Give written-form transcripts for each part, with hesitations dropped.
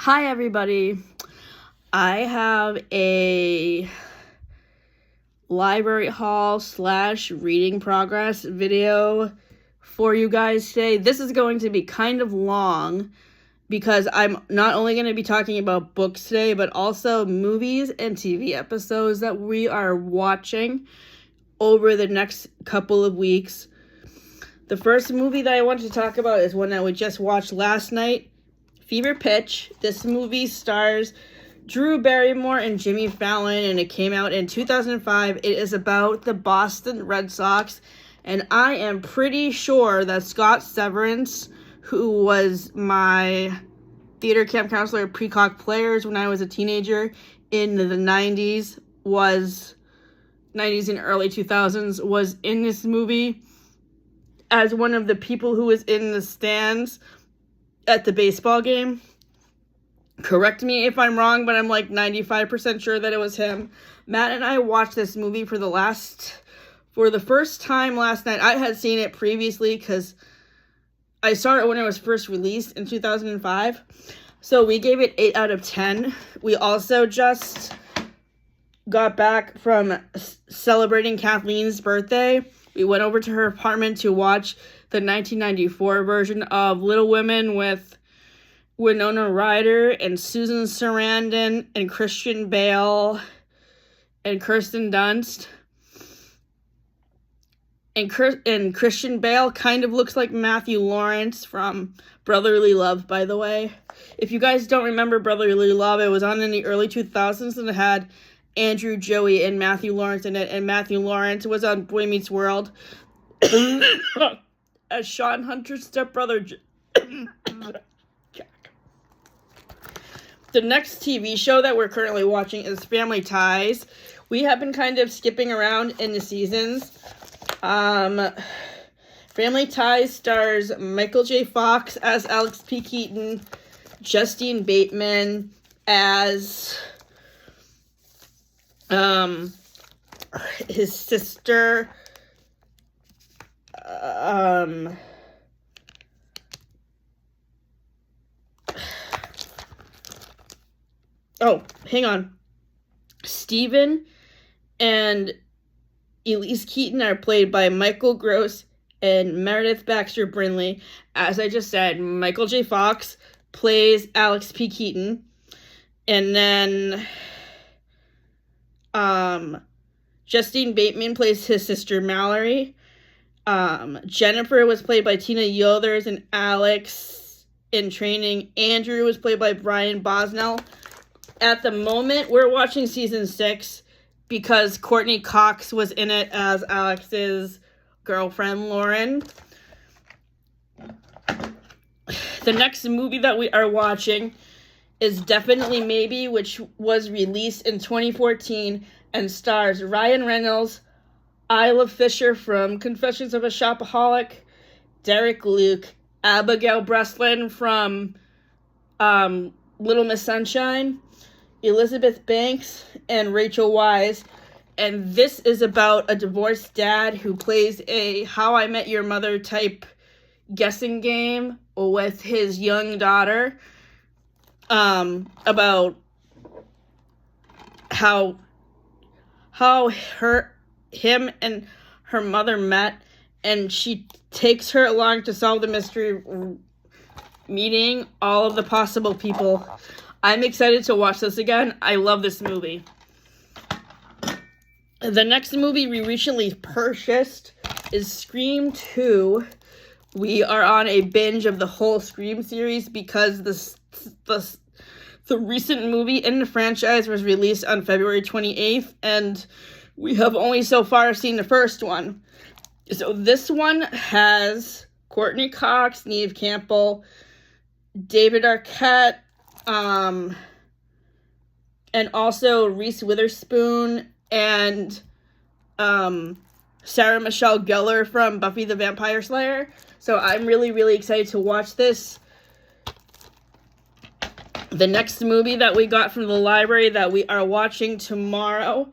Hi everybody. I have a library haul / reading progress video for you guys today. This is going to be kind of long because I'm not only going to be talking about books today, but also movies and TV episodes that we are watching over the next couple of weeks. The first movie that I want to talk about is one that we just watched last night, Fever Pitch. This movie stars Drew Barrymore and Jimmy Fallon, and it came out in 2005. It is about the Boston Red Sox, and I am pretty sure that Scott Severance, who was my theater camp counselor at Precock Players when I was a teenager in the 90s and early 2000s, was in this movie as one of the people who was in the stands at the baseball game. Correct me if I'm wrong, but I'm like 95% sure that it was him. Matt and I watched this movie for the first time last night. I had seen it previously because I saw it when it was first released in 2005. So we gave it 8 out of 10. We also just got back from celebrating Kathleen's birthday. We went over to her apartment to watch the 1994 version of Little Women with Winona Ryder and Susan Sarandon and Christian Bale and Kirsten Dunst. And Christian Bale kind of looks like Matthew Lawrence from Brotherly Love, by the way. If you guys don't remember Brotherly Love, it was on in the early 2000s, and it had Andrew, Joey, and Matthew Lawrence in it, and Matthew Lawrence was on Boy Meets World as Sean Hunter's stepbrother, Jack. The next TV show that we're currently watching is Family Ties. We have been kind of skipping around in the seasons. Family Ties stars Michael J. Fox as Alex P. Keaton, Justine Bateman as his sister, Steven and Elise Keaton are played by Michael Gross and Meredith Baxter Brinley. As I just said, Michael J. Fox plays Alex P. Keaton. And then Justine Bateman plays his sister Mallory. Jennifer was played by Tina Yothers, and Alex in training. Andrew was played by Brian Bosnell. At the moment, we're watching season 6 because Courtney Cox was in it as Alex's girlfriend, Lauren. The next movie that we are watching is Definitely Maybe, which was released in 2014 and stars Ryan Reynolds, Isla Fisher from Confessions of a Shopaholic, Derek Luke, Abigail Breslin from Little Miss Sunshine, Elizabeth Banks, and Rachel Weisz. And this is about a divorced dad who plays a How I Met Your Mother type guessing game with his young daughter, about how him and her mother met, and she takes her along to solve the mystery, meeting all of the possible people. I'm excited to watch this again. I love this movie. The next movie we recently purchased is Scream 2. We are on a binge of the whole Scream series because the recent movie in the franchise was released on February 28th, and we have only so far seen the first one. So this one has Courtney Cox, Neve Campbell, David Arquette, and also Reese Witherspoon and Sarah Michelle Gellar from Buffy the Vampire Slayer. So I'm really, really excited to watch this. The next movie that we got from the library that we are watching tomorrow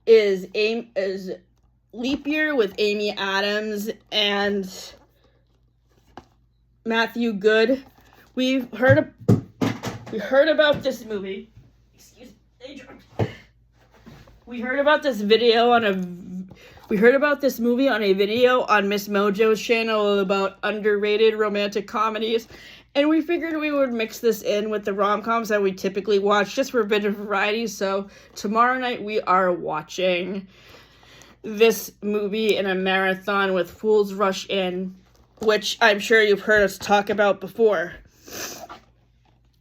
is Leap Year with Amy Adams and Matthew Good. We've heard We heard about this movie. Excuse me. We heard about this video on We heard about this movie on a video on Miss Mojo's channel about underrated romantic comedies, and we figured we would mix this in with the rom-coms that we typically watch just for a bit of variety. So tomorrow night we are watching this movie in a marathon with Fools Rush In, which I'm sure you've heard us talk about before.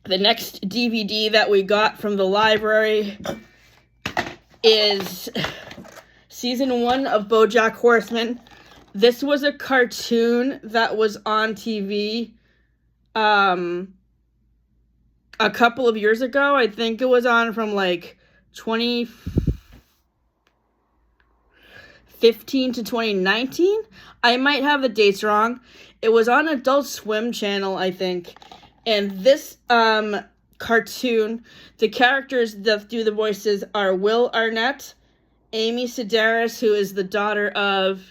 The next DVD that we got from the library is Season 1 of BoJack Horseman. This was a cartoon that was on TV a couple of years ago. I think it was on from like 2015 to 2019. I might have the dates wrong. It was on Adult Swim channel, I think. And this cartoon, the characters that do the voices are Will Arnett, Amy Sedaris, who is the daughter of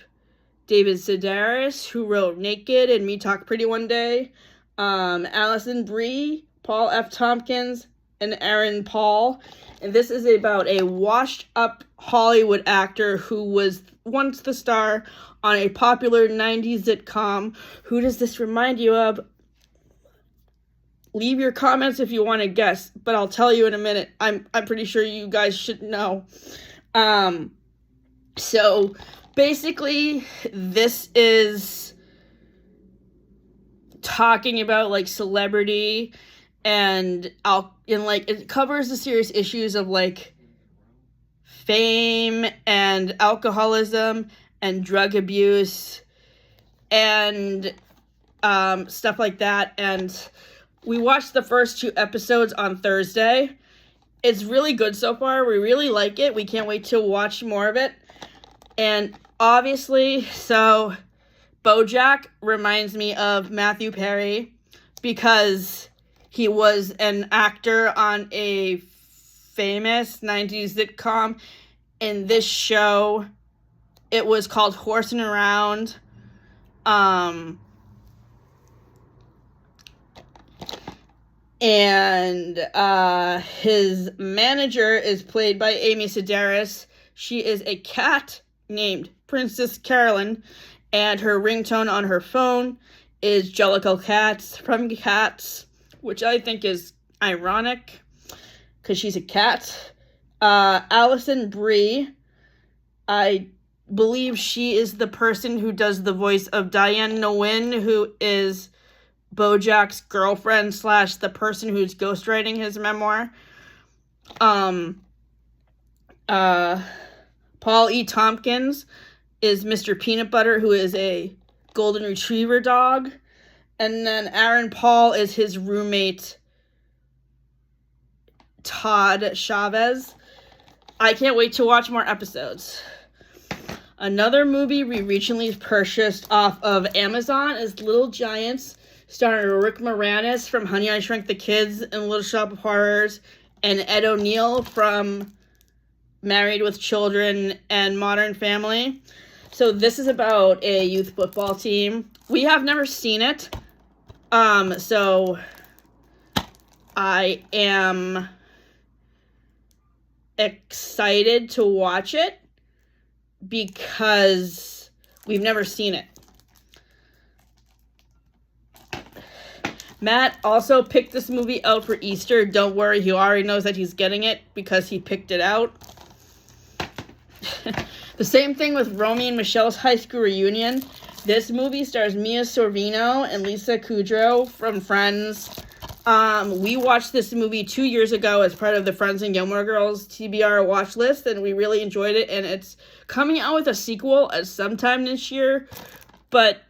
David Sedaris, who wrote Naked and Me Talk Pretty One Day, Allison Brie, Paul F. Tompkins, and Aaron Paul. And this is about a washed-up Hollywood actor who was once the star on a popular 90s sitcom. Who does this remind you of? Leave your comments if you want to guess, but I'll tell you in a minute. I'm pretty sure you guys should know. So basically, this is talking about like celebrity and it covers the serious issues of like fame and alcoholism and drug abuse and stuff like that. And we watched the first 2 episodes on Thursday. It's really good so far. We really like it. We can't wait to watch more of it. And obviously, so BoJack reminds me of Matthew Perry because he was an actor on a famous 90s sitcom. In this show, it was called Horsing Around. And his manager is played by Amy Sedaris. She is a cat named Princess Carolyn, and her ringtone on her phone is Jellicle Cats from Cats, which I think is ironic because she's a cat. Allison Brie, I believe she is the person who does the voice of Diane Nguyen, who is BoJack's girlfriend / the person who's ghostwriting his memoir. Paul E. Tompkins is Mr. Peanut Butter, who is a golden retriever dog. And then Aaron Paul is his roommate, Todd Chavez. I can't wait to watch more episodes. Another movie we recently purchased off of Amazon is Little Giants, starring Rick Moranis from Honey, I Shrunk the Kids and Little Shop of Horrors, and Ed O'Neill from Married with Children and Modern Family. So this is about a youth football team. We have never seen it. So I am excited to watch it because we've never seen it. Matt also picked this movie out for Easter. Don't worry, he already knows that he's getting it because he picked it out. The same thing with Romy and Michelle's high school reunion. This movie stars Mia Sorvino and Lisa Kudrow from Friends. We watched this movie 2 years ago as part of the Friends and Gilmore Girls TBR watch list, and we really enjoyed it. And it's coming out with a sequel at sometime this year, but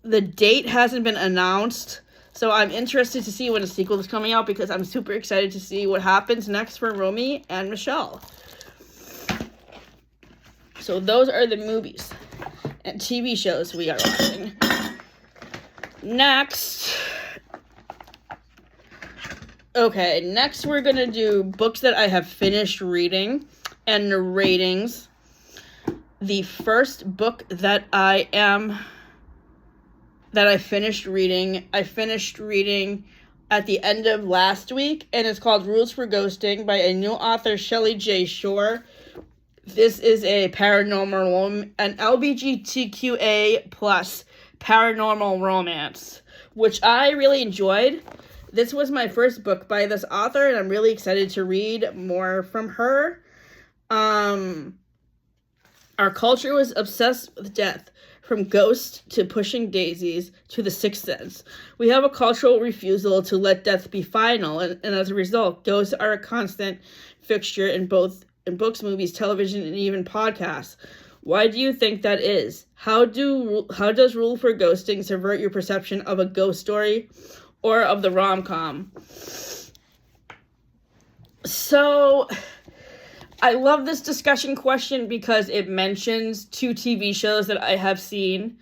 the date hasn't been announced. So I'm interested to see when a sequel is coming out because I'm super excited to see what happens next for Romy and Michelle. So those are the movies and TV shows we are watching. Next we're going to do books that I have finished reading and ratings. The first book that I finished reading at the end of last week, and it's called Rules for Ghosting by a new author, Shelley J. Shore. This is an LGBTQA plus paranormal romance, which I really enjoyed. This was my first book by this author, and I'm really excited to read more from her. Our culture was obsessed with death, from Ghost to Pushing Daisies to The Sixth Sense. We have a cultural refusal to let death be final, and as a result, ghosts are a constant fixture in books, movies, television, and even podcasts. Why do you think that is? How does Rule for Ghosting subvert your perception of a ghost story or of the rom-com? So, I love this discussion question because it mentions 2 TV shows that I have seen,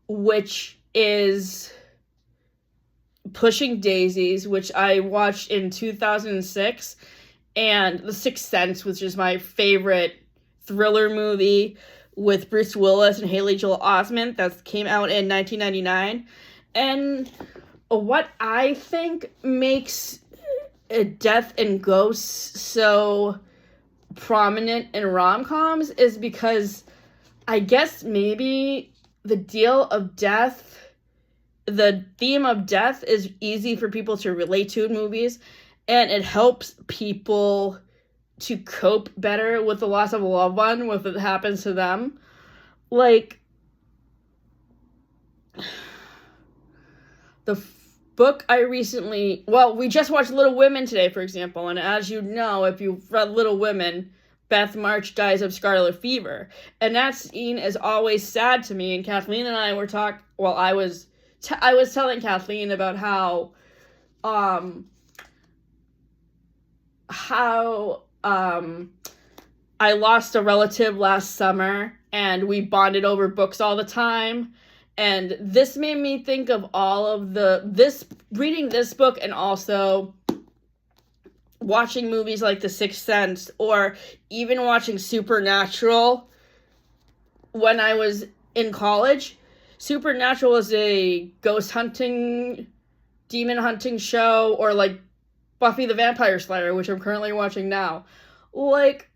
which is Pushing Daisies, which I watched in 2006, and The Sixth Sense, which is my favorite thriller movie with Bruce Willis and Haley Joel Osment that came out in 1999. And what I think makes death and ghosts so prominent in rom-coms is because I guess maybe the theme of death is easy for people to relate to in movies, and it helps people to cope better with the loss of a loved one when it happens to them. Like, the book I recently... Well, we just watched Little Women today, for example, and as you know, if you've read Little Women, Beth March dies of scarlet fever. And that scene is always sad to me, and Kathleen and I were talking... Well, I was telling Kathleen about how I lost a relative last summer, and we bonded over books all the time. And this made me think of all of reading this book and also watching movies like The Sixth Sense or even watching Supernatural when I was in college. Supernatural is a ghost hunting, demon hunting show, or like Buffy the Vampire Slayer, which I'm currently watching now. Like,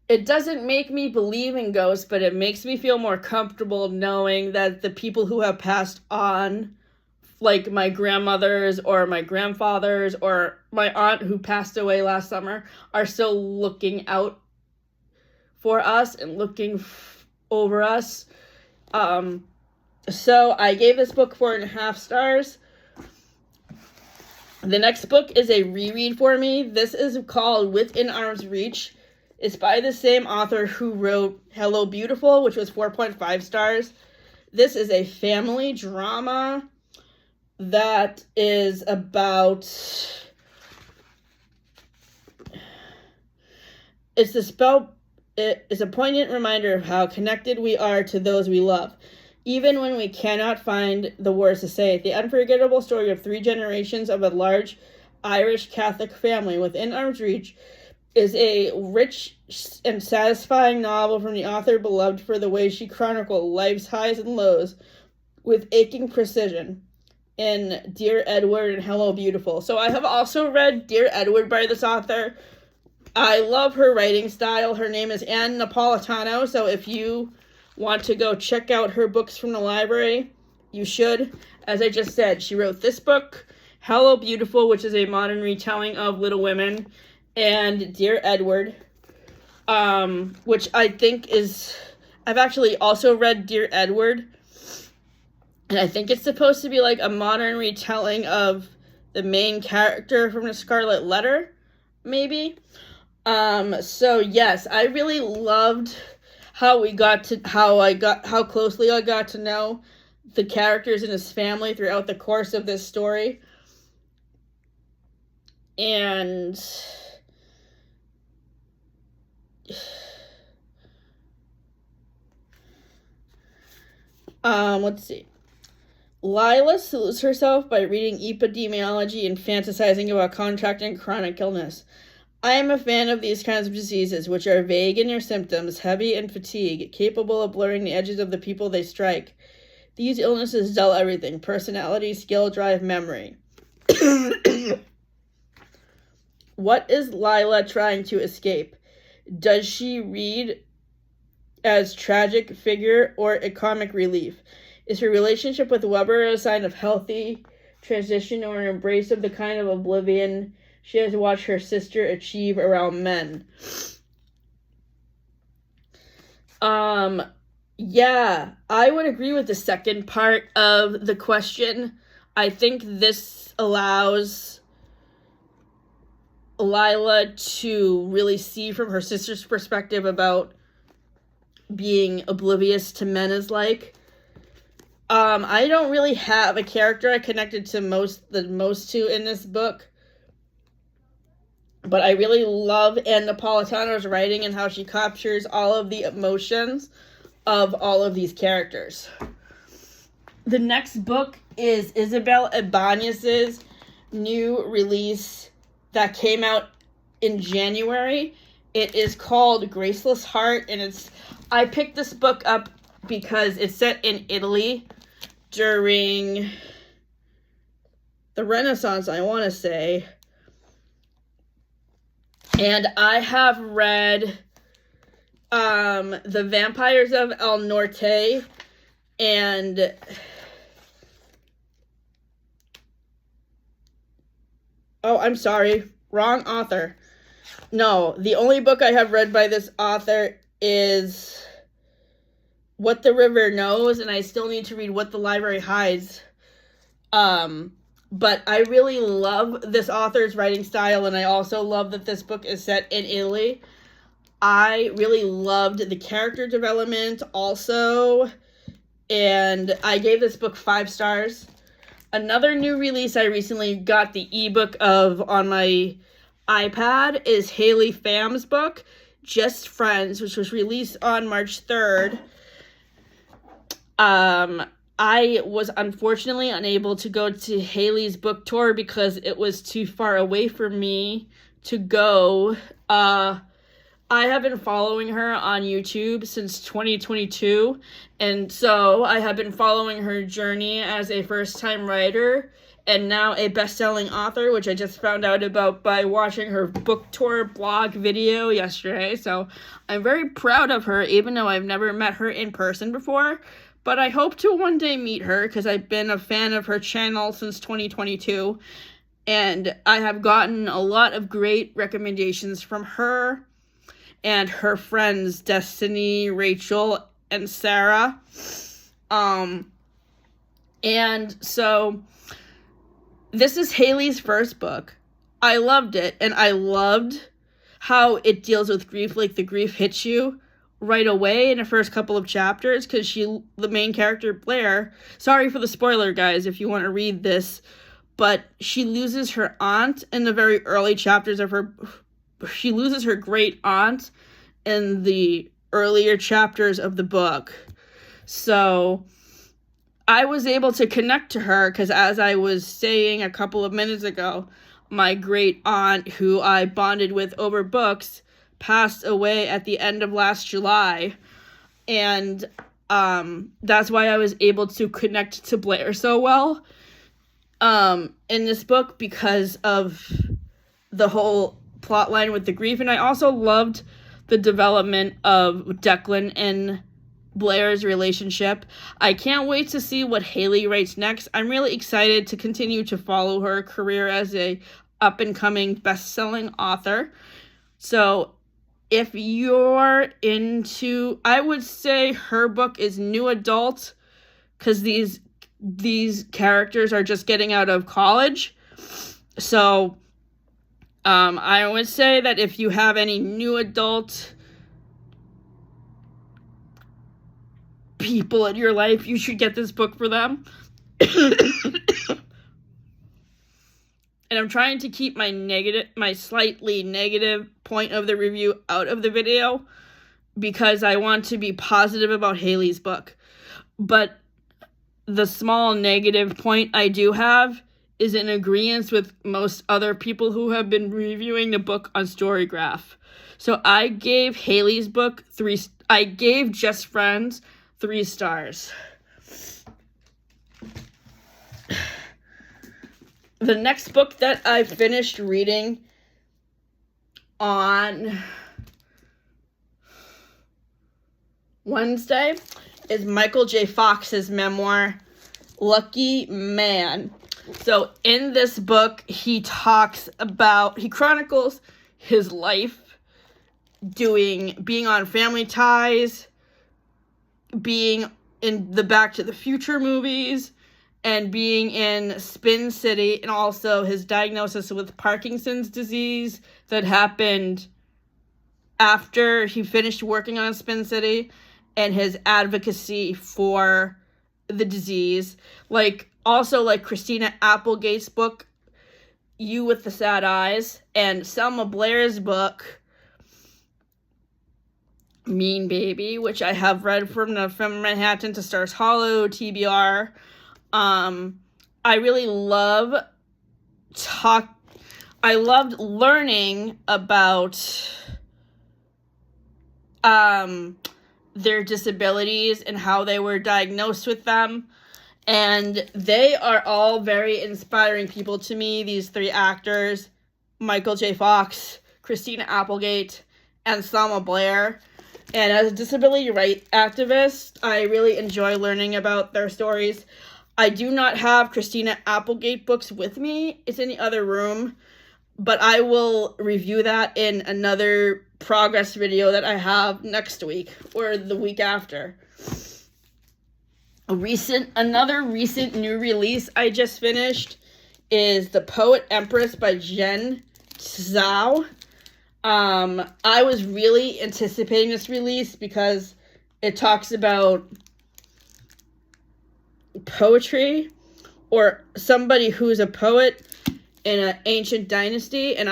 it doesn't make me believe in ghosts, but it makes me feel more comfortable knowing that the people who have passed on, like my grandmothers or my grandfathers or my aunt who passed away last summer, are still looking out for us and looking over us. So I gave this book 4.5 stars. The next book is a reread for me. This is called Within Arm's Reach. It's by the same author who wrote Hello Beautiful, which was 4.5 stars. This is a family drama that is about... It's a poignant reminder of how connected we are to those we love, even when we cannot find the words to say it. The unforgettable story of 3 generations of a large Irish Catholic family within arm's reach is a rich and satisfying novel from the author beloved for the way she chronicled life's highs and lows with aching precision in Dear Edward and Hello Beautiful. So I have also read Dear Edward by this author. I love her writing style. Her name is Ann Napolitano, so if you want to go check out her books from the library, you should. As I just said, she wrote this book, Hello Beautiful, which is a modern retelling of Little Women, and Dear Edward, which I think is... I've actually also read Dear Edward, and I think it's supposed to be like a modern retelling of the main character from The Scarlet Letter, maybe. So yes, I really loved how closely I got to know the characters in his family throughout the course of this story. And let's see. Lila soothes herself by reading epidemiology and fantasizing about contracting chronic illness. I am a fan of these kinds of diseases, which are vague in their symptoms, heavy in fatigue, capable of blurring the edges of the people they strike. These illnesses dull everything: personality, skill, drive, memory. What is Lila trying to escape? Does she read as tragic figure or a comic relief? Is her relationship with Weber a sign of healthy transition or an embrace of the kind of oblivion she has watched her sister achieve around men? Yeah, I would agree with the second part of the question. I think this allows Lila to really see from her sister's perspective about being oblivious to men is like. I don't really have a character I connected to the most to in this book, but I really love Ann Napolitano's writing and how she captures all of the emotions of all of these characters. The next book is Isabel Ibanez's new release that came out in January. It is called Graceless Heart, and I picked this book up because it's set in Italy during the Renaissance, I want to say. And I have read The Vampires of El Norte and oh, I'm sorry, wrong author. No, the only book I have read by this author is What the River Knows, and I still need to read What the Library Hides. But I really love this author's writing style, and I also love that this book is set in Italy. I really loved the character development also, and I gave this book 5 stars. Another new release I recently got the ebook of on my iPad is Haley Pham's book, Just Friends, which was released on March 3rd. I was unfortunately unable to go to Haley's book tour because it was too far away for me to go. I have been following her on YouTube since 2022, and so I have been following her journey as a first-time writer and now a best-selling author, which I just found out about by watching her book tour blog video yesterday. So I'm very proud of her, even though I've never met her in person before. But I hope to one day meet her because I've been a fan of her channel since 2022. And I have gotten a lot of great recommendations from her and her friends, Destiny, Rachel, and Sarah. And so this is Haley's first book. I loved it, and I loved how it deals with grief. Like, the grief hits you right away in the first couple of chapters, because the main character, Blair, sorry for the spoiler, guys, if you want to read this, but she loses her aunt in the very early chapters of she loses her great aunt in the earlier chapters of the book. So I was able to connect to her because, as I was saying a couple of minutes ago, my great aunt, who I bonded with over books, passed away at the end of last July, and that's why I was able to connect to Blair so well in this book, because of the whole plot line with the grief. And I also loved the development of Declan and Blair's relationship. I can't wait to see what Haley writes next. I'm really excited to continue to follow her career as a up-and-coming best-selling author. So if you're into, I would say her book is new adult, because these characters are just getting out of college. So I would say that if you have any new adult people in your life, you should get this book for them. And I'm trying to keep my slightly negative point of the review out of the video, because I want to be positive about Haley's book. But the small negative point I do have is in agreement with most other people who have been reviewing the book on Storygraph. So I gave Haley's book I gave Just Friends 3 stars. The next book that I finished reading on Wednesday is Michael J. Fox's memoir, Lucky Man. So in this book, he chronicles his life being on Family Ties, being in the Back to the Future movies, and being in Spin City, and also his diagnosis with Parkinson's disease that happened after he finished working on Spin City, and his advocacy for the disease. Also Christina Applegate's book, You with the Sad Eyes, and Selma Blair's book, Mean Baby, which I have read from Manhattan to Stars Hollow, TBR. I really loved learning about their disabilities and how they were diagnosed with them. And they are all very inspiring people to me, these three actors, Michael J. Fox, Christina Applegate, and Selma Blair. And as a disability rights activist, I really enjoy learning about their stories. I do not have Christina Applegate books with me. It's in the other room. But I will review that in another progress video that I have next week or the week after. Another recent new release I just finished is The Poet Empress by Jen Zhao. I was really anticipating this release because it talks about poetry or somebody who's a poet in an ancient dynasty, and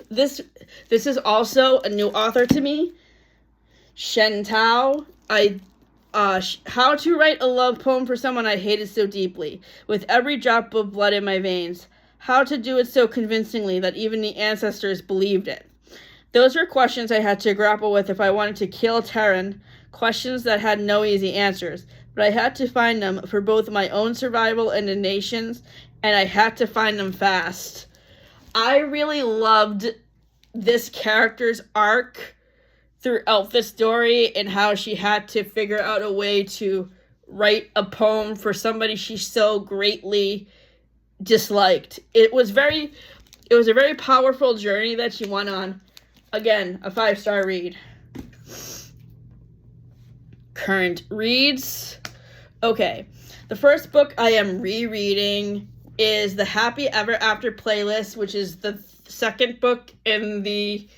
this is also a new author to me, Shen Tao. How to write a love poem for someone I hated so deeply, with every drop of blood in my veins. How to do it so convincingly that even the ancestors believed it. Those were questions I had to grapple with if I wanted to kill Terran, questions that had no easy answers, but I had to find them for both my own survival and the nation's, and I had to find them fast. I really loved this character's arc throughout the story and how she had to figure out a way to write a poem for somebody she so greatly disliked. It was a very powerful journey that she went on. Again, a 5-star read. Current reads. Okay, the first book I am rereading is the Happy Ever After playlist, which is the second book in the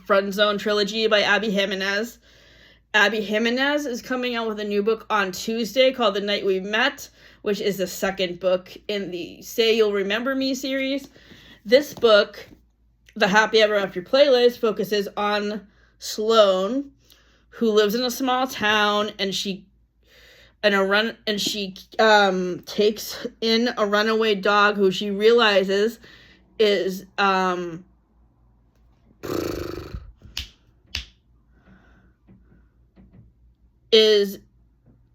Friend Zone trilogy by Abby Jimenez. Abby Jimenez is coming out with a new book on Tuesday called The Night We Met, which is the second book in the Say You'll Remember Me series. This book, the Happy Ever After playlist, focuses on Sloane, who lives in a small town, and she takes in a runaway dog who she realizes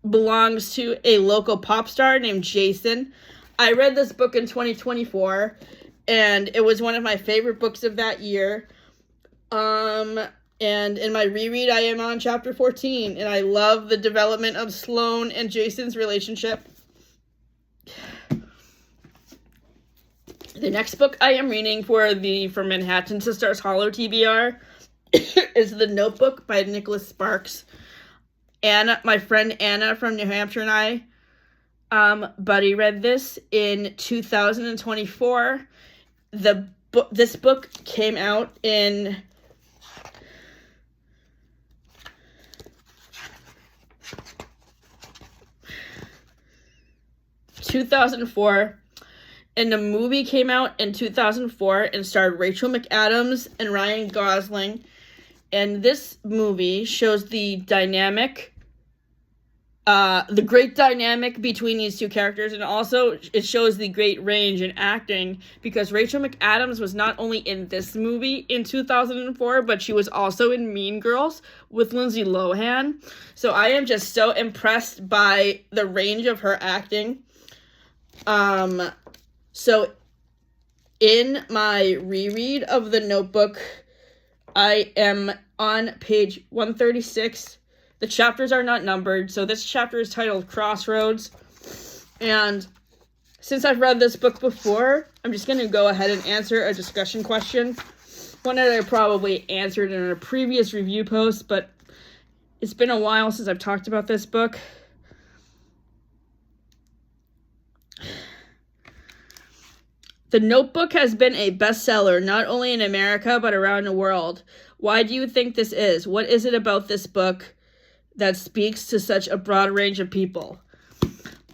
belongs to a local pop star named Jason. I read this book in 2024, and it was one of my favorite books of that year. And in my reread, I am on chapter 14, and I love the development of Sloane and Jason's relationship. The next book I am reading from Manhattan to Stars Hollow TBR is The Notebook by Nicholas Sparks. My friend Anna from New Hampshire and I, buddy read this in 2024. This book came out in 2004, and the movie came out in 2004 and starred Rachel McAdams and Ryan Gosling. And this movie shows the great dynamic between these two characters, and also it shows the great range in acting, because Rachel McAdams was not only in this movie in 2004, but she was also in Mean Girls with Lindsay Lohan. So I am just so impressed by the range of her acting. So in my reread of The Notebook, I am on page 136. The chapters are not numbered, so this chapter is titled Crossroads. And since I've read this book before, I'm just going to go ahead and answer a discussion question. One that I probably answered in a previous review post, but it's been a while since I've talked about this book. The Notebook has been a bestseller not only in America, but around the world. Why do you think this is? What is it about this book that speaks to such a broad range of people?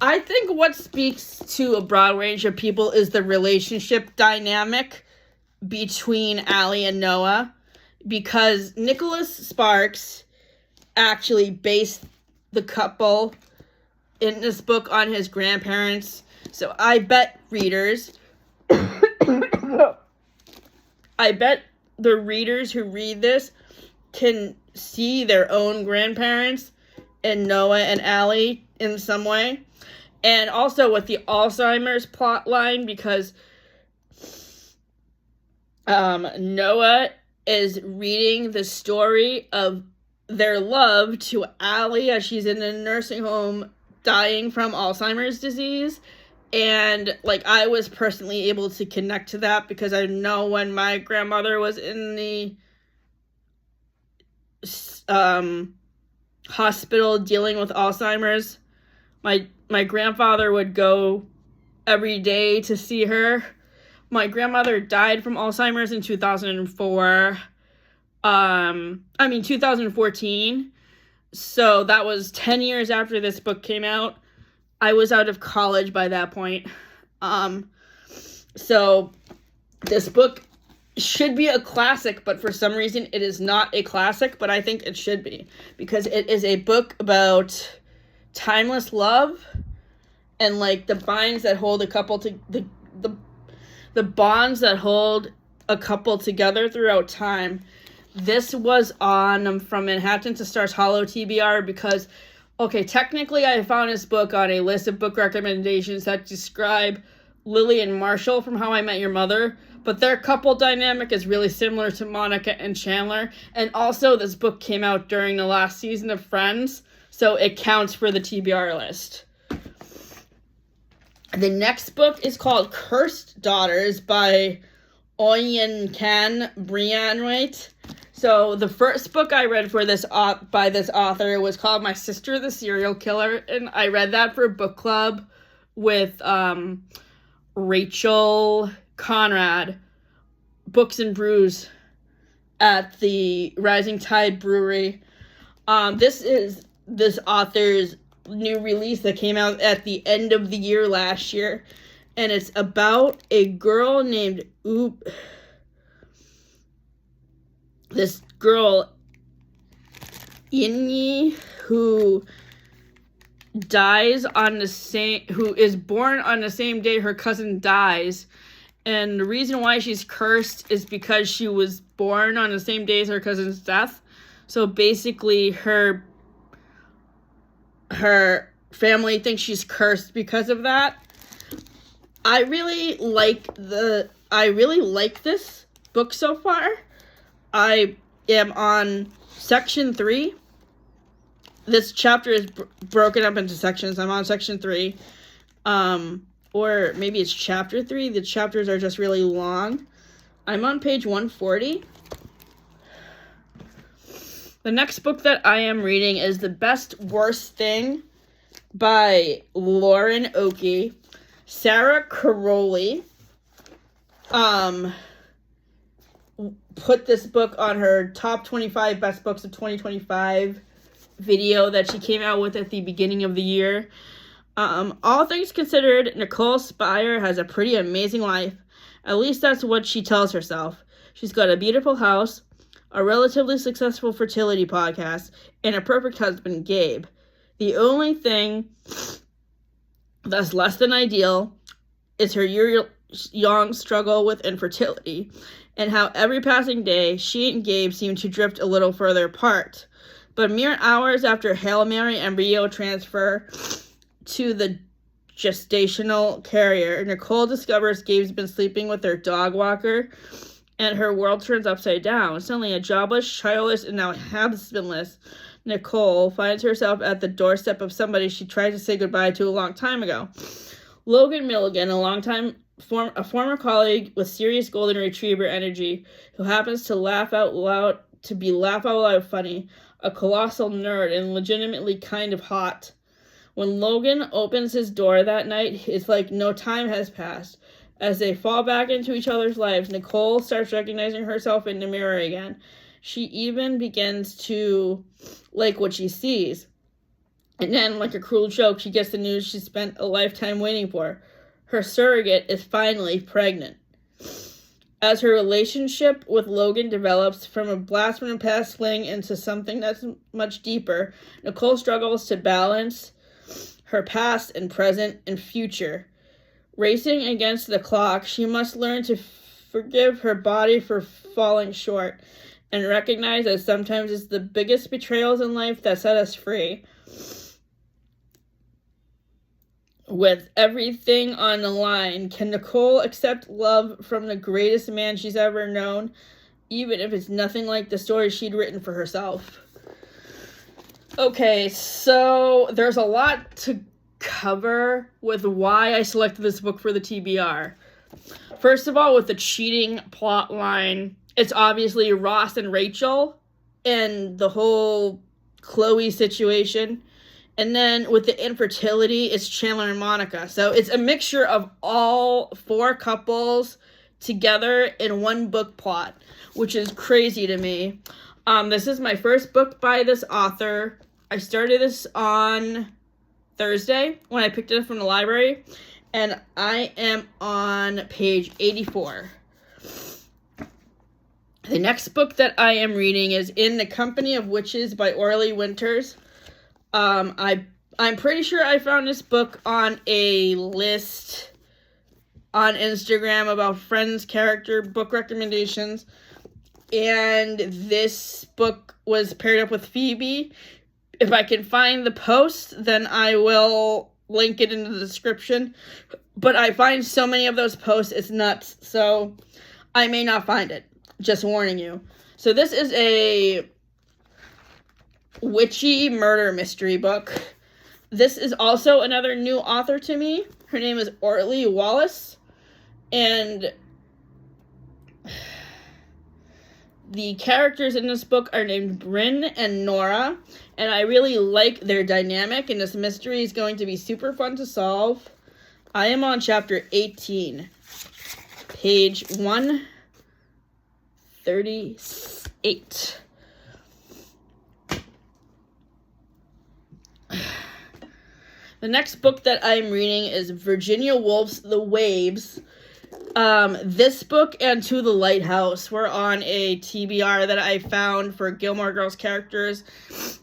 I think what speaks to a broad range of people is the relationship dynamic between Allie and Noah, because Nicholas Sparks actually based the couple in this book on his grandparents. So I bet readers... I bet the readers who read this can see their own grandparents in Noah and Allie in some way. And also with the Alzheimer's plot line, because Noah is reading the story of their love to Allie as she's in a nursing home dying from Alzheimer's disease. And, like, I was personally able to connect to that because I know when my grandmother was in the hospital dealing with Alzheimer's, my grandfather would go every day to see her. My grandmother died from Alzheimer's in 2014. So that was 10 years after this book came out. I was out of college by that point. So this book should be a classic, but for some reason it is not a classic, but I think it should be, because it is a book about timeless love and, like, the bonds that hold a couple to the bonds that hold a couple together throughout time. This was on From Manhattan to Stars Hollow TBR because, okay, technically I found this book on a list of book recommendations that describe Lily and Marshall from How I Met Your Mother, but their couple dynamic is really similar to Monica and Chandler. And also this book came out during the last season of Friends, so it counts for the TBR list. The next book is called Cursed Daughters by Oyen Can Brianwaite. So the first book I read for this by this author was called My Sister the Serial Killer, and I read that for book club with Rachel Conrad, Books and Brews at the Rising Tide Brewery. This is this author's new release that came out at the end of the year last year, and it's about a girl named this girl, Inyi, who is born on the same day her cousin dies. And the reason why she's cursed is because she was born on the same day as her cousin's death. So basically her family thinks she's cursed because of that. I really like this book so far. I am on section 3. This chapter is broken up into sections. I'm on section 3. Or maybe it's chapter 3. The chapters are just really long. I'm on page 140. The next book that I am reading is The Best Worst Thing by Lauren Oakey. Sarah Caroli put this book on her top 25 best books of 2025 video that she came out with at the beginning of the year. All things considered, Nicole Spire has a pretty amazing life. At least that's what she tells herself. She's got a beautiful house, a relatively successful fertility podcast, and a perfect husband, Gabe. The only thing that's less than ideal is her year-long struggle with infertility, and how every passing day, she and Gabe seem to drift a little further apart. But mere hours after Hail Mary embryo transfer to the gestational carrier. Nicole discovers Gabe's been sleeping with their dog walker, and her world turns upside down. Suddenly, a jobless, childless, and now husbandless Nicole finds herself at the doorstep of somebody she tried to say goodbye to a long time ago. Logan Milligan, a former colleague with serious golden retriever energy, who happens to laugh out loud funny, a colossal nerd, and legitimately kind of hot. When Logan opens his door that night, it's like no time has passed. As they fall back into each other's lives, Nicole starts recognizing herself in the mirror again. She even begins to like what she sees. And then, like a cruel joke, she gets the news she spent a lifetime waiting for. Her surrogate is finally pregnant. As her relationship with Logan develops from a blast from the past fling into something that's much deeper, Nicole struggles to balance her past and present and future. Racing against the clock, she must learn to forgive her body for falling short and recognize that sometimes it's the biggest betrayals in life that set us free. With everything on the line, can Nicole accept love from the greatest man she's ever known, even if it's nothing like the story she'd written for herself? Okay, so there's a lot to cover with why I selected this book for the TBR. First of all, with the cheating plot line, it's obviously Ross and Rachel and the whole Chloe situation. And then with the infertility, it's Chandler and Monica. So it's a mixture of all four couples together in one book plot, which is crazy to me. This is my first book by this author. I started this on Thursday when I picked it up from the library, and I am on page 84. The next book that I am reading is In the Company of Witches by Orly Winters. I'm pretty sure I found this book on a list on Instagram about friends' character book recommendations, and this book was paired up with Phoebe. If I can find the post, then I will link it in the description, but I find so many of those posts, it's nuts, so I may not find it. Just warning you. So this is a witchy murder mystery book. This is also another new author to me. Her name is Orly Wallace, and the characters in this book are named Bryn and Nora, and I really like their dynamic, and this mystery is going to be super fun to solve. I am on chapter 18, page 138. The next book that I'm reading is Virginia Woolf's The Waves. This book and To the Lighthouse were on a TBR that I found for Gilmore Girls characters,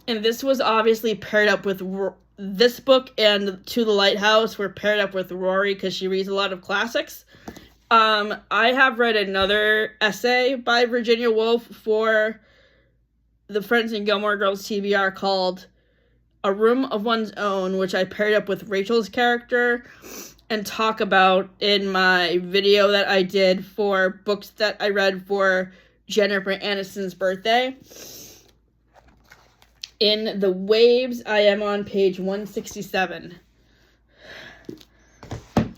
and this was obviously paired up with this book, and To the Lighthouse were paired up with Rory because she reads a lot of classics. I have read another essay by Virginia Woolf for the Friends and Gilmore Girls TBR called A Room of One's Own, which I paired up with Rachel's character and talk about in my video that I did for books that I read for Jennifer Aniston's birthday. In The Waves, I am on page 167.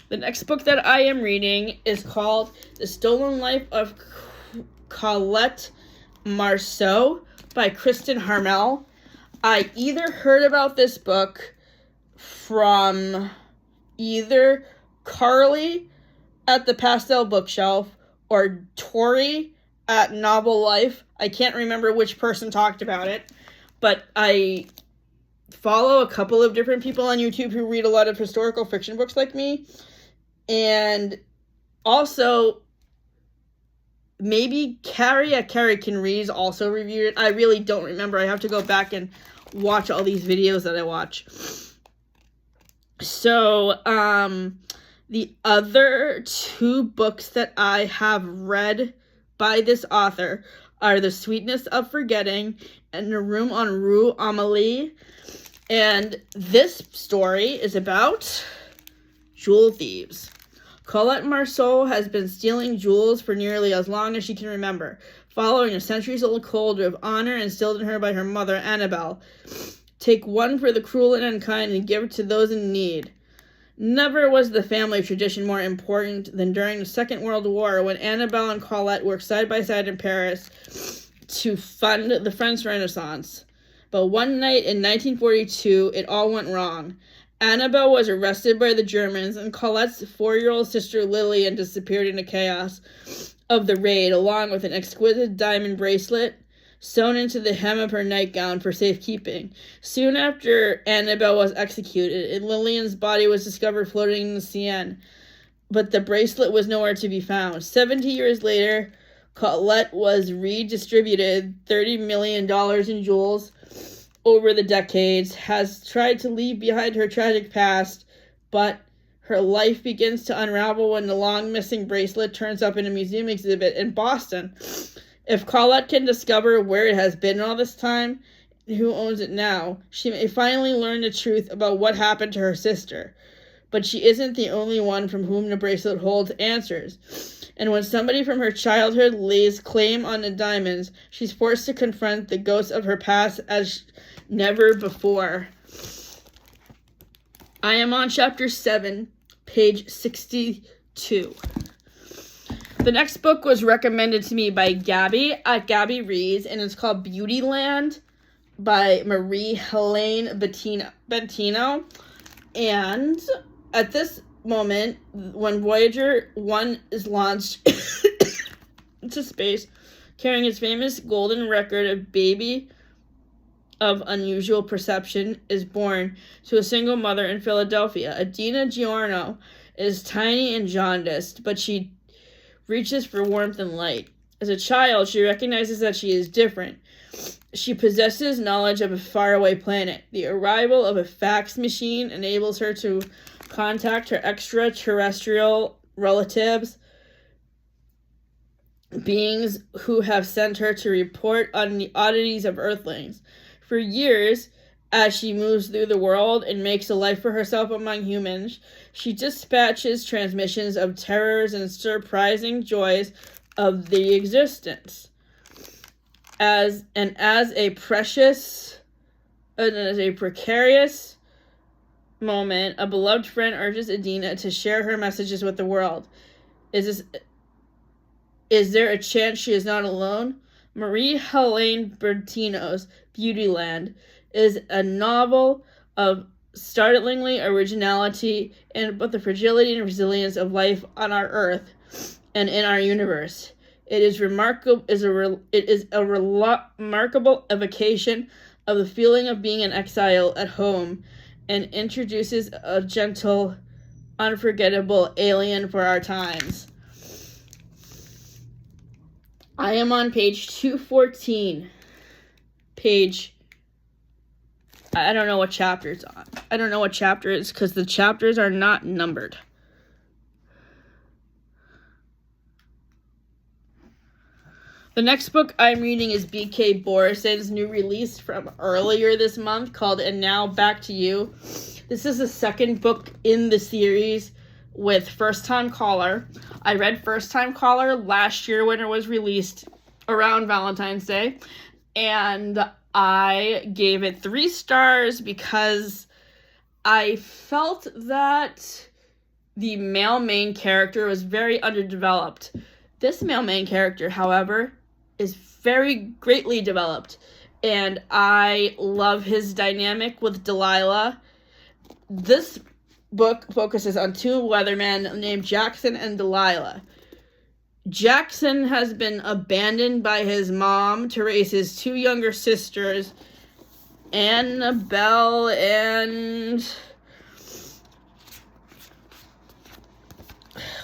The next book that I am reading is called The Stolen Life of Colette Marceau by Kristen Harmel. I either heard about this book from either Carly at the Pastel Bookshelf or Tori at Novel Life. I can't remember which person talked about it, but I follow a couple of different people on YouTube who read a lot of historical fiction books like me, and also maybe Carrie at Carrie Can Read also reviewed it. I really don't remember. I have to go back and watch all these videos that I watch. So, the other two books that I have read by this author are The Sweetness of Forgetting and The Room on Rue Amélie. And this story is about jewel thieves. Colette Marceau has been stealing jewels for nearly as long as she can remember, following a centuries-old code of honor instilled in her by her mother, Annabelle. Take one for the cruel and unkind and give it to those in need. Never was the family tradition more important than during the Second World War, when Annabelle and Colette worked side by side in Paris to fund the French Renaissance. But one night in 1942, it all went wrong. Annabelle was arrested by the Germans, and Colette's 4-year-old sister Lillian disappeared in the chaos of the raid, along with an exquisite diamond bracelet sewn into the hem of her nightgown for safekeeping. Soon after Annabelle was executed, and Lillian's body was discovered floating in the Seine, but the bracelet was nowhere to be found. 70 years later, Colette was redistributed $30 million in jewels over the decades, has tried to leave behind her tragic past, but her life begins to unravel when the long-missing bracelet turns up in a museum exhibit in Boston. If Colette can discover where it has been all this time, and who owns it now, she may finally learn the truth about what happened to her sister. But she isn't the only one from whom the bracelet holds answers. And when somebody from her childhood lays claim on the diamonds, she's forced to confront the ghosts of her past as never before. I am on chapter 7, page 62. The next book was recommended to me by Gabby at Gabby Reads, and it's called Beautyland by Marie-Helene Bettino. And at this moment, when Voyager 1 is launched into space, carrying its famous golden record, a baby of unusual perception is born to a single mother in Philadelphia. Adina Giorno is tiny and jaundiced, but she reaches for warmth and light. As a child, she recognizes that she is different. She possesses knowledge of a faraway planet. The arrival of a fax machine enables her to contact her extraterrestrial relatives, beings who have sent her to report on the oddities of Earthlings. For years, as she moves through the world and makes a life for herself among humans, she dispatches transmissions of terrors and surprising joys of the existence. As a precarious moment, a beloved friend urges Adina to share her messages with the world. Is there a chance she is not alone? Marie-Helene Bettino's Beautyland is a novel of startlingly originality but the fragility and resilience of life on our Earth and in our universe. It is remarkable evocation of the feeling of being an exile at home, and introduces a gentle, unforgettable alien for our times. I am on page 214. I don't know what chapter it's on. I don't know what chapter it is because the chapters are not numbered. The next book I'm reading is B.K. Borison's new release from earlier this month called And Now Back to You. This is the second book in the series with First Time Caller. I read First Time Caller last year when it was released around Valentine's Day, and I gave it 3 stars because I felt that the male main character was very underdeveloped. This male main character, however, is very greatly developed, and I love his dynamic with Delilah. This book focuses on 2 weathermen named Jackson and Delilah. Jackson has been abandoned by his mom to raise his 2 younger sisters, Annabelle and...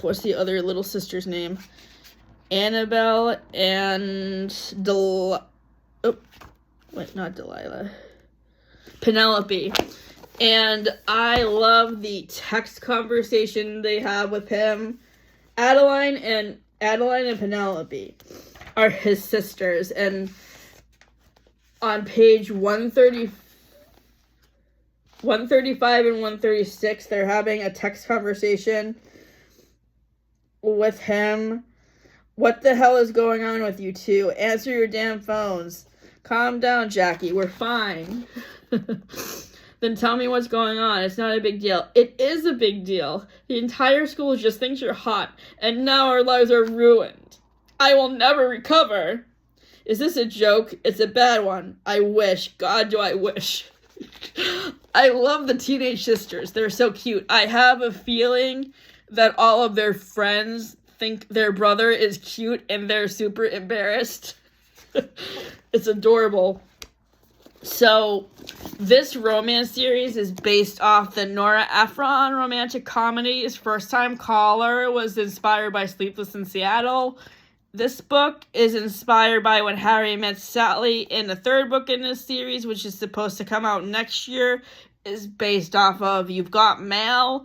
what's the other little sister's name? Annabelle and Penelope. And I love the text conversation they have with him. Adeline and Penelope are his sisters, and on page 130, 135 and 136, they're having a text conversation with him. What the hell is going on with you two? Answer your damn phones. Calm down, Jackie. We're fine. Then tell me what's going on. It's not a big deal. It is a big deal. The entire school just thinks you're hot, and now our lives are ruined. I will never recover. Is this a joke? It's a bad one. I wish. God, do I wish. I love the teenage sisters. They're so cute. I have a feeling that all of their friends think their brother is cute and they're super embarrassed. It's adorable. So, this romance series is based off the Nora Ephron romantic comedies. First Time Caller was inspired by Sleepless in Seattle. This book is inspired by When Harry Met Sally, and the third book in this series, which is supposed to come out next year, is based off of You've Got Mail.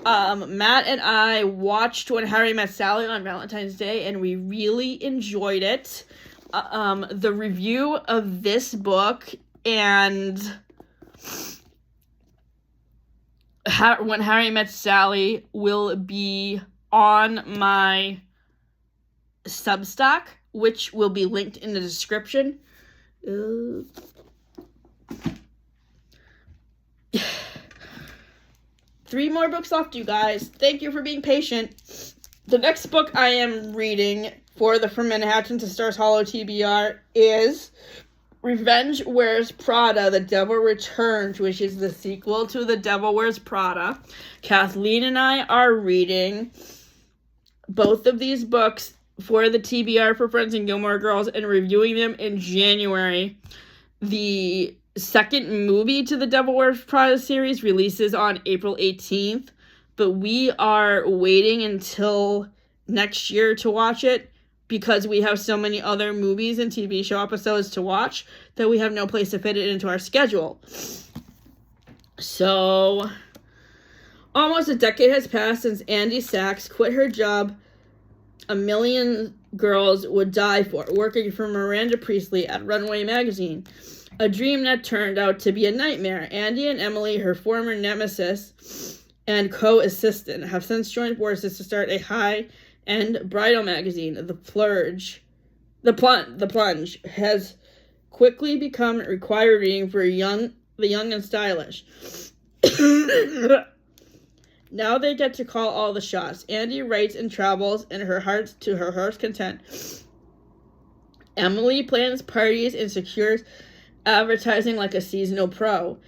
Matt and I watched When Harry Met Sally on Valentine's Day, and we really enjoyed it. The review of this book and When Harry Met Sally will be on my Substack, which will be linked in the description. 3 more books left, you guys. Thank you for being patient. The next book I am reading for the From Manhattan to Stars Hollow TBR is Revenge Wears Prada, The Devil Returns, which is the sequel to The Devil Wears Prada. Kathleen and I are reading both of these books for the TBR for Friends and Gilmore Girls and reviewing them in January. The second movie to the Devil Wears Prada series releases on April 18th, but we are waiting until next year to watch it because we have so many other movies and TV show episodes to watch that we have no place to fit it into our schedule. So, almost a decade has passed since Andy Sachs quit her job a million girls would die for, working for Miranda Priestley at Runway magazine. A dream that turned out to be a nightmare. Andy and Emily, her former nemesis and co-assistant, have since joined forces to start a high-end bridal magazine. The Plunge has quickly become required reading for the young and stylish. Now they get to call all the shots. Andy writes and travels to her heart's content. Emily plans parties and secures advertising like a seasonal pro.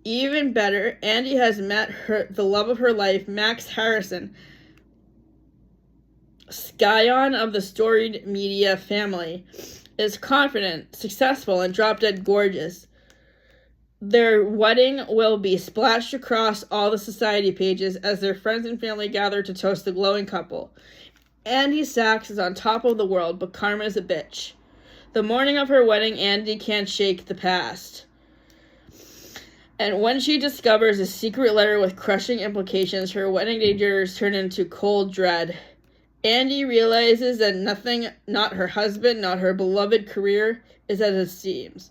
Even better, Andy has met the love of her life, Max Harrison, scion of the storied media family, is confident, successful, and drop-dead gorgeous. Their wedding will be splashed across all the society pages as their friends and family gather to toast the glowing couple. Andy Sachs is on top of the world, but Karma's a bitch. The morning of her wedding, Andy can't shake the past. And when she discovers a secret letter with crushing implications, her wedding day jitters turn into cold dread. Andy realizes that nothing, not her husband, not her beloved career, is as it seems.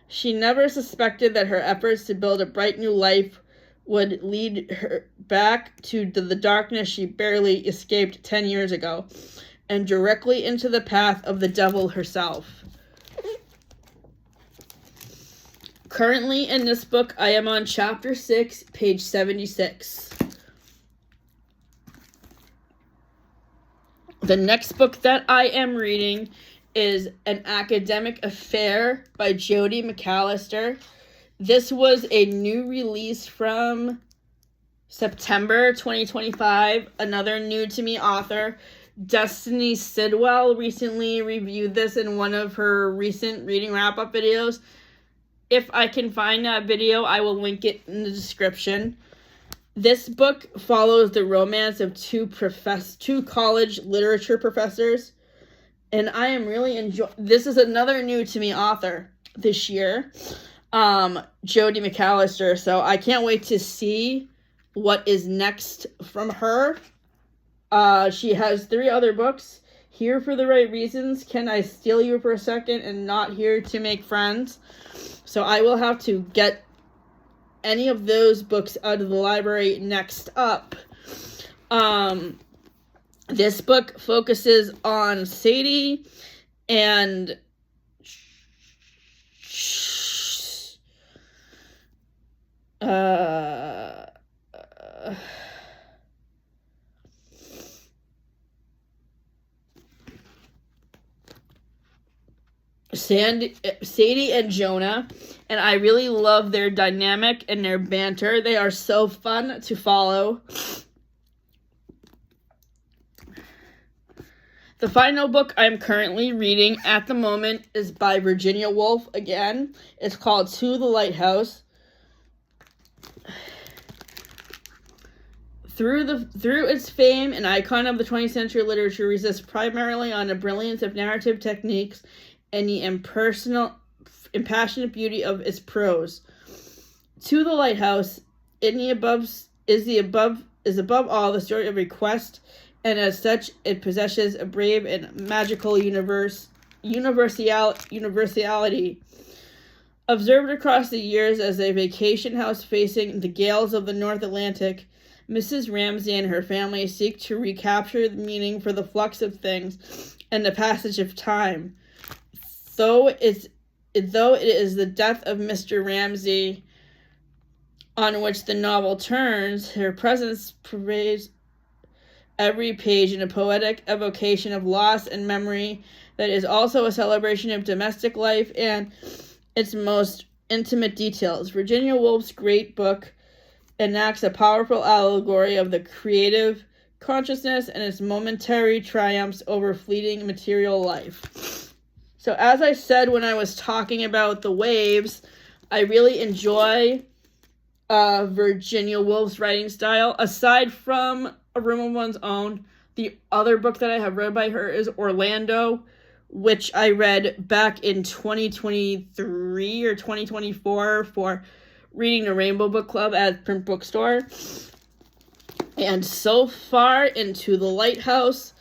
She never suspected that her efforts to build a bright new life would lead her back to the darkness she barely escaped 10 years ago, and directly into the path of the devil herself. Currently in this book, I am on chapter 6, page 76. The next book that I am reading is An Academic Affair by Jodi McAllister. This was a new release from September 2025. Another new to me author, Destiny Sidwell, recently reviewed this in one of her recent reading wrap-up videos. If I can find that video, I will link it in the description. This book follows the romance of two college literature professors, and I am really enjoying. This is another new to me author this year, Jodi McAllister. So I can't wait to see what is next from her. She has 3 other books: Here for the Right Reasons, Can I Steal You for a Second, and Not Here to Make Friends. So I will have to get any of those books out of the library. Next up, this book focuses on Sadie and Sadie and Jonah, and I really love their dynamic and their banter. They are so fun to follow. The final book I'm currently reading at the moment is by Virginia Woolf again. It's called To the Lighthouse. Through its fame, an icon of the 20th century literature resists primarily on the brilliance of narrative techniques and the impassionate beauty of its prose. To the Lighthouse is above all the story of a quest, and as such, it possesses a brave and magical universality. Observed across the years as a vacation house facing the gales of the North Atlantic, Mrs. Ramsay and her family seek to recapture the meaning for the flux of things and the passage of time. Though it is the death of Mr. Ramsay on which the novel turns, her presence pervades every page in a poetic evocation of loss and memory that is also a celebration of domestic life and its most intimate details. Virginia Woolf's great book enacts a powerful allegory of the creative consciousness and its momentary triumphs over fleeting material life. So as I said when I was talking about The Waves, I really enjoy Virginia Woolf's writing style. Aside from A Room of One's Own, the other book that I have read by her is Orlando, which I read back in 2023 or 2024 for Reading the Rainbow Book Club at Print Bookstore. And so far into The Lighthouse,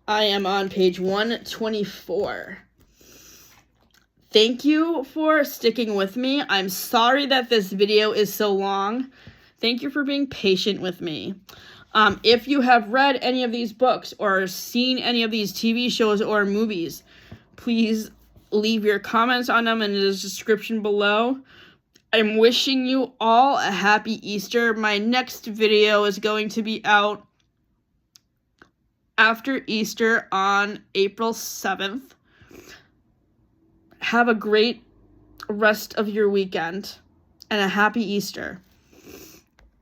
I am on page 124. Thank you for sticking with me. I'm sorry that this video is so long. Thank you for being patient with me. If you have read any of these books or seen any of these TV shows or movies, please leave your comments on them in the description below. I'm wishing you all a happy Easter. My next video is going to be out after Easter on April 7th. Have a great rest of your weekend and a happy Easter.